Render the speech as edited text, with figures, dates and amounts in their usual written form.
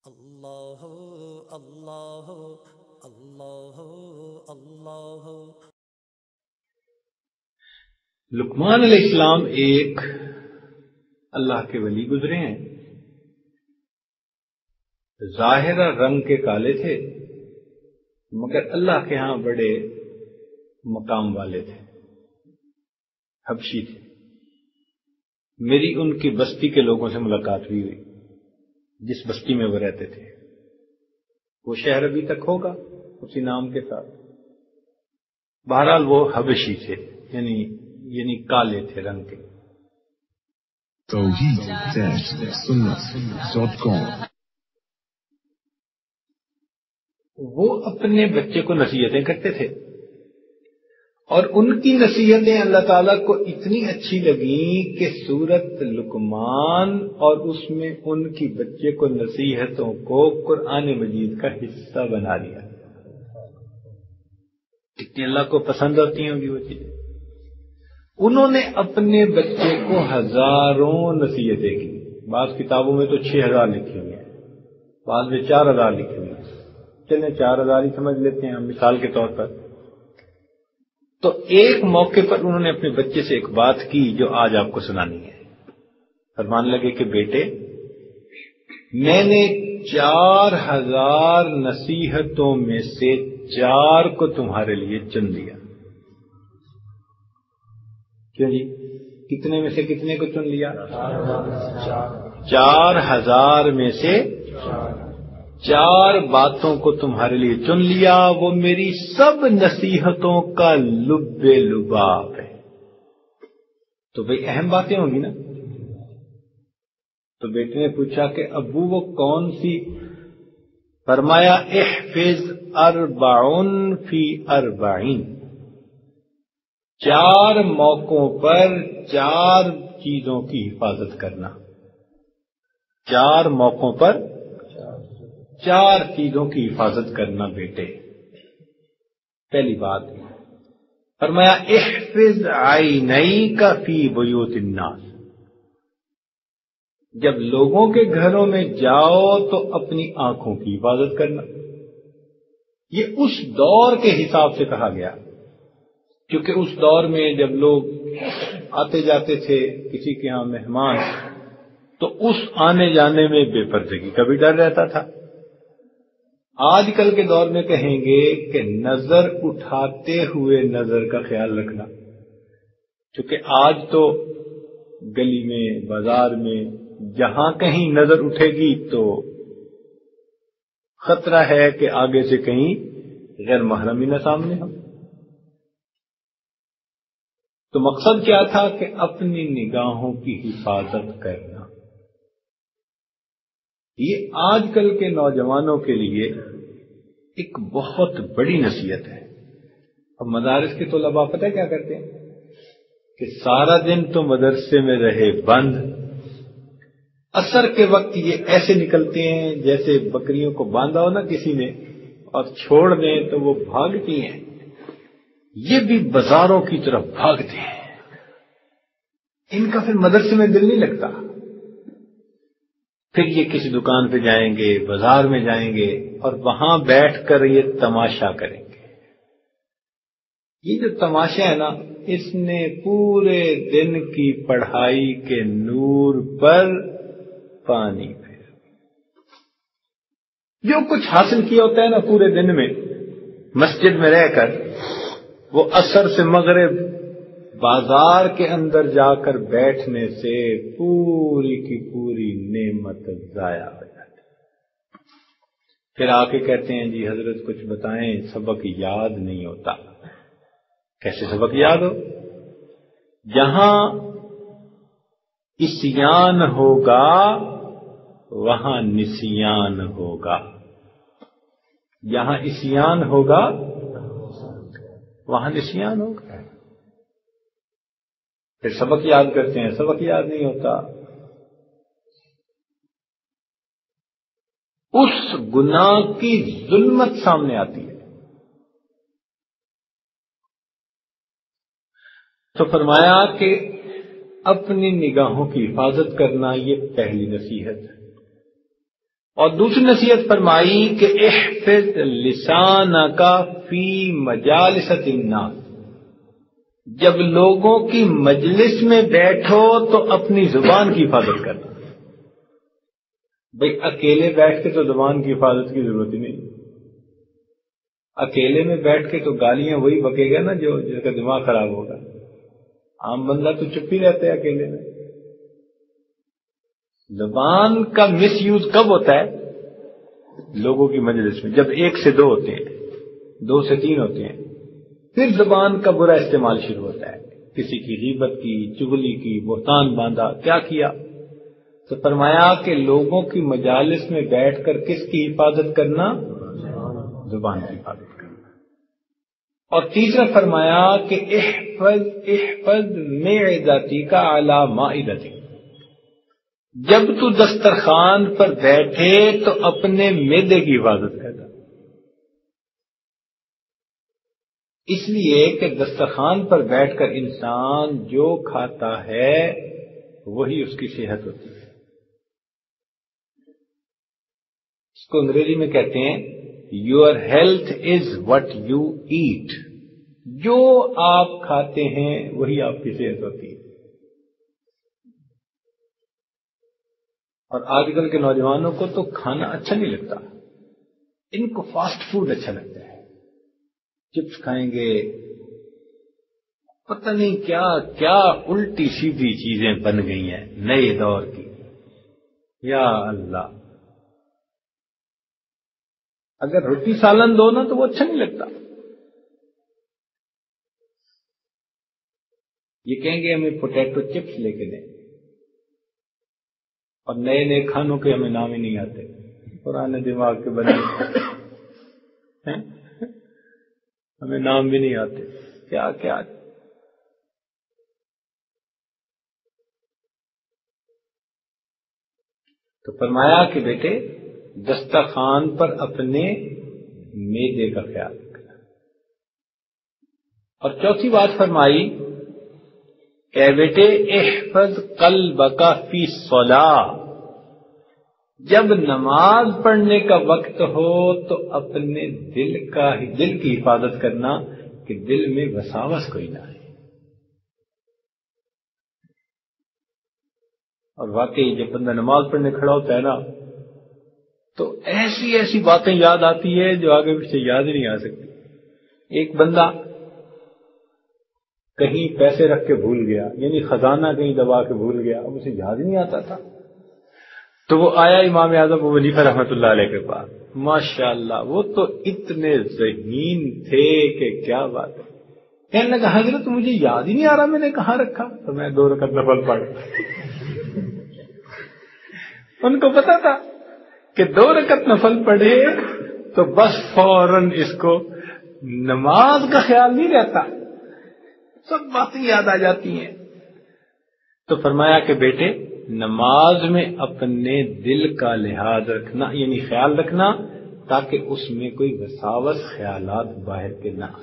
اللہ اللہ اللہ اللہ۔ لقمان علیہ السلام ایک اللہ کے ولی گزرے ہیں۔ ظاہرہ رنگ کے کالے تھے مگر اللہ کے ہاں بڑے مقام والے تھے، حبشی تھے۔ میری ان کی بستی کے لوگوں سے ملاقات ہوئی، جس بستی میں وہ رہتے تھے۔ وہ شہر ابھی تک ہوگا اسی نام کے ساتھ۔ بہرحال وہ حبشی تھے، یعنی کالے تھے رنگ کے۔ توحید-سنت.com وہ اپنے بچے کو نصیحتیں کرتے تھے، اور ان کی نصیحتیں اللہ تعالیٰ کو اتنی اچھی لگیں کہ سورت لقمان اور اس میں ان کی بچے کو نصیحتوں کو قرآن مجید کا حصہ بنا دیا۔ کتنی اللہ کو پسند ہوتی ہوں گی وہ چیزیں۔ انہوں نے اپنے بچے کو ہزاروں نصیحتیں کی۔ بعض کتابوں میں تو 6000 لکھی ہوئی ہیں، بعض میں 4000 لکھی ہوئی ہیں۔ چلیں 4000 ہی سمجھ لیتے ہیں ہم مثال کے طور پر۔ تو ایک موقع پر انہوں نے اپنے بچے سے ایک بات کی جو آج آپ کو سنانی ہے۔ فرمان لگے کہ بیٹے، میں نے 4000 نصیحتوں میں سے 4 کو تمہارے لیے چن لیا۔ کیوں جی؟ کتنے میں سے کتنے کو چن لیا؟ 4000 میں سے 4 باتوں کو تمہارے لیے چن لیا۔ وہ میری سب نصیحتوں کا لب لباب ہے۔ تو بھئی اہم باتیں ہوں گی نا۔ تو بیٹے نے پوچھا کہ ابو وہ کون سی؟ فرمایا احفظ 40 فی 40۔ 4 موقعوں پر 4 چیزوں کی حفاظت کرنا۔ 4 موقعوں پر 4 چیزوں کی حفاظت کرنا بیٹے۔ پہلی بات فرمایا احفظ عینیک فی بیوت الناس۔ جب لوگوں کے گھروں میں جاؤ تو اپنی آنکھوں کی حفاظت کرنا۔ یہ اس دور کے حساب سے کہا گیا، کیونکہ اس دور میں جب لوگ آتے جاتے تھے کسی کے ہاں مہمان، تو اس آنے جانے میں بے پردگی کا بھی ڈر رہتا تھا۔ آج کل کے دور میں کہیں گے کہ نظر اٹھاتے ہوئے نظر کا خیال رکھنا، کیونکہ آج تو گلی میں بازار میں جہاں کہیں نظر اٹھے گی تو خطرہ ہے کہ آگے سے کہیں غیر محرم ہی نہ سامنے ہو۔ تو مقصد کیا تھا کہ اپنی نگاہوں کی حفاظت کرنا۔ یہ آج کل کے نوجوانوں کے لیے ایک بہت بڑی نصیحت ہے۔ اب مدارس کے طلباء پتہ کیا کرتے ہیں کہ سارا دن تو مدرسے میں رہے بند، عصر کے وقت یہ ایسے نکلتے ہیں جیسے بکریوں کو باندھا ہو نا کسی نے اور چھوڑ دیں تو وہ بھاگتی ہیں، یہ بھی بازاروں کی طرف بھاگتے ہیں۔ ان کا پھر مدرسے میں دل نہیں لگتا، پھر یہ کسی دکان پہ جائیں گے، بازار میں جائیں گے اور وہاں بیٹھ کر یہ تماشا کریں گے۔ یہ جو تماشا ہے نا، اس نے پورے دن کی پڑھائی کے نور پر پانی پھیر۔ جو کچھ حاصل کیا ہوتا ہے نا پورے دن میں مسجد میں رہ کر، وہ عصر سے مغرب بازار کے اندر جا کر بیٹھنے سے پوری کی پوری نعمت ضائع ہو جاتی۔ پھر آ کے کہتے ہیں جی حضرت کچھ بتائیں، سبق یاد نہیں ہوتا۔ کیسے سبق یاد ہو؟ جہاں عصیان ہوگا وہاں نسیان ہوگا۔ جہاں عصیان ہوگا وہاں نسیان ہوگا۔ پھر سبق یاد کرتے ہیں، سبق یاد نہیں ہوتا۔ اس گناہ کی ظلمت سامنے آتی ہے۔ تو فرمایا کہ اپنی نگاہوں کی حفاظت کرنا یہ پہلی نصیحت ہے۔ اور دوسری نصیحت فرمائی کہ احفظ لسانک فی مجالس الناس، جب لوگوں کی مجلس میں بیٹھو تو اپنی زبان کی حفاظت کرنا۔ بھئی اکیلے بیٹھ کے تو زبان کی حفاظت کی ضرورت ہی نہیں، اکیلے میں بیٹھ کے تو گالیاں وہی بکے گا نا جو جس کا دماغ خراب ہوگا، عام بندہ تو چپ ہی رہتا ہے اکیلے میں۔ زبان کا مس یوز کب ہوتا ہے؟ لوگوں کی مجلس میں، جب 1 سے 2 ہوتے ہیں، 2 سے 3 ہوتے ہیں، پھر زبان کا برا استعمال شروع ہوتا ہے، کسی کی غیبت کی، چغلی کی، بہتان باندھا، کیا کیا؟ تو فرمایا کہ لوگوں کی مجالس میں بیٹھ کر کس کی حفاظت کرنا؟ زبان کی حفاظت کرنا۔ اور تیسرا فرمایا کہ احفظ معدتک علی مائدتک، جب تو دسترخوان پر بیٹھے تو اپنے معدے کی حفاظت کرنا، اس لیے کہ دسترخوان پر بیٹھ کر انسان جو کھاتا ہے وہی اس کی صحت ہوتی ہے۔ اس کو انگریزی میں کہتے ہیں your health is what you eat, جو آپ کھاتے ہیں وہی آپ کی صحت ہوتی ہے۔ اور آج کل کے نوجوانوں کو تو کھانا اچھا نہیں لگتا، ان کو فاسٹ فوڈ اچھا لگتا ہے، چپس کھائیں گے، پتہ نہیں کیا کیا الٹی سیدھی چیزیں بن گئی ہیں نئے دور کی، یا اللہ۔ اگر روٹی سالن دو نا تو وہ اچھا نہیں لگتا، یہ کہیں گے ہمیں پوٹیٹو چپس لے کے دیں، اور نئے نئے کھانوں کے ہمیں نام ہی نہیں آتے، پرانے دماغ کے بنے ہمیں نام بھی نہیں آتے، کیا کیا۔ تو فرمایا کہ بیٹے دسترخوان پر اپنے معدے کا خیال رکھنا۔ اور چوتھی بات فرمائی کہ بیٹے احفظ قلبک فی الصلاۃ، جب نماز پڑھنے کا وقت ہو تو اپنے دل کی حفاظت کرنا کہ دل میں وساوس کوئی نہ آئے۔ اور واقعی جب بندہ نماز پڑھنے کھڑا ہوتا ہے نا تو ایسی ایسی باتیں یاد آتی ہے جو آگے پیچھے یاد ہی نہیں آ سکتی۔ ایک بندہ کہیں پیسے رکھ کے بھول گیا، یعنی خزانہ کہیں دبا کے بھول گیا، اب اسے یاد ہی نہیں آتا تھا، تو وہ آیا امام اعظم ابو حنیفہ رحمۃ اللہ علیہ کے پاس، ماشاءاللہ وہ تو اتنے ذہین تھے کہ کیا بات ہے، کہنے لگا حضرت مجھے یاد ہی نہیں آ رہا میں نے کہاں رکھا، تو میں 2 رکعت نفل پڑھ۔ ان کو پتا تھا کہ 2 رکعت نفل پڑھے تو بس فوراً اس کو نماز کا خیال نہیں رہتا، سب باتیں یاد آ جاتی ہیں۔ تو فرمایا کہ بیٹے نماز میں اپنے دل کا لحاظ رکھنا، یعنی خیال رکھنا، تاکہ اس میں کوئی وساوس خیالات باہر کے نہ آ